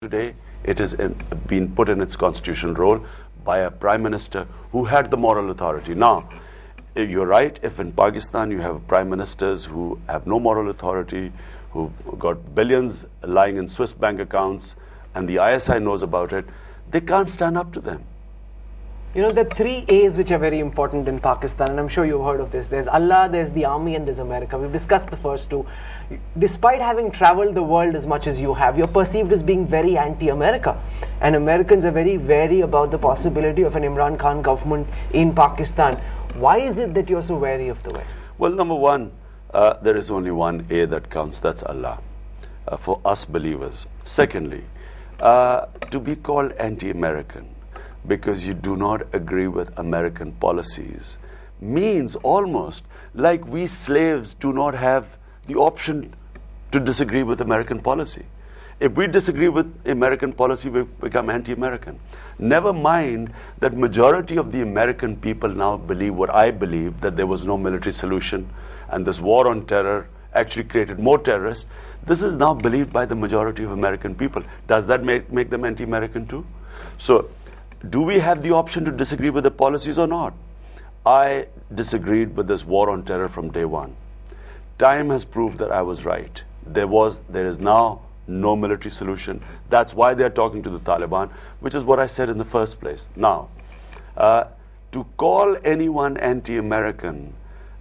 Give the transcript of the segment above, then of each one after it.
Today, it has been put in its constitutional role by a prime minister who had the moral authority. Now, you're right, if in Pakistan you have prime ministers who have no moral authority, who got billions lying in Swiss bank accounts, and the ISI knows about it, they can't stand up to them. You know, there are three A's which are very important in Pakistan, and I'm sure you've heard of this. There's Allah, there's the army, and there's America. We've discussed the first two. Despite having traveled the world as much as you have, you're perceived as being very anti-America. And Americans are very wary about the possibility of an Imran Khan government in Pakistan. Why is it that you're so wary of the West? Well, number one, there is only one A that counts, that's Allah, for us believers. Secondly, to be called anti-American because you do not agree with American policies means almost like we slaves do not have the option to disagree with American policy. If we disagree with American policy, we become anti-American. Never mind that majority of the American people now believe what I believe, that there was no military solution and this war on terror actually created more terrorists. This is now believed by the majority of American people. Does that make them anti-American too? So, do we have the option to disagree with the policies or not? I disagreed with this war on terror from day one. Time has proved that I was right. There is now no military solution. That's why they're talking to the Taliban, which is what I said in the first place. Now, to call anyone anti-American,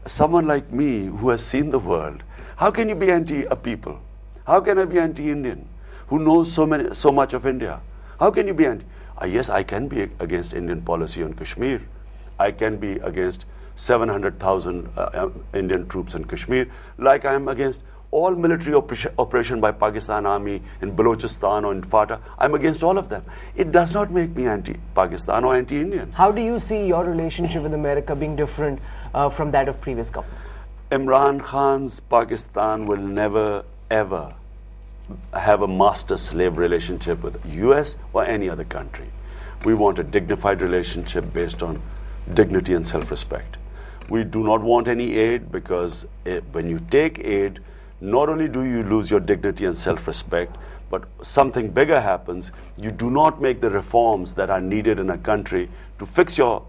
someone like me who has seen the world, how can you be anti-people? How can I be anti-Indian, who knows so much of India? How can you be anti? Yes, I can be against Indian policy on Kashmir. I can be against 700,000 Indian troops in Kashmir, like I am against all military operation by Pakistan Army in Balochistan or in Fatah. I'm against all of them. It does not make me anti-Pakistan or anti-Indian. How do you see your relationship with America being different from that of previous governments? Imran Khan's Pakistan will never, ever have a master-slave relationship with the US or any other country. We want a dignified relationship based on dignity and self-respect. We do not want any aid because when you take aid, not only do you lose your dignity and self-respect, but something bigger happens. You do not make the reforms that are needed in a country to fix your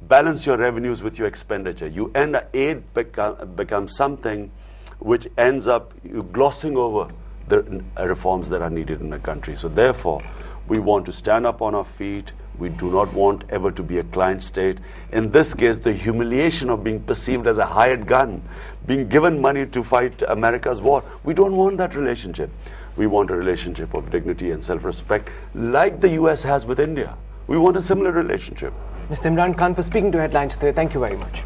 balance your revenues with your expenditure. You end aid becomes something which ends up you glossing over the reforms that are needed in a country. So therefore, we want to stand up on our feet. We do not want ever to be a client state. In this case, the humiliation of being perceived as a hired gun, being given money to fight America's war, we don't want that relationship. We want a relationship of dignity and self-respect like the US has with India. We want a similar relationship. Mr. Imran Khan, for speaking to Headlines today, thank you very much.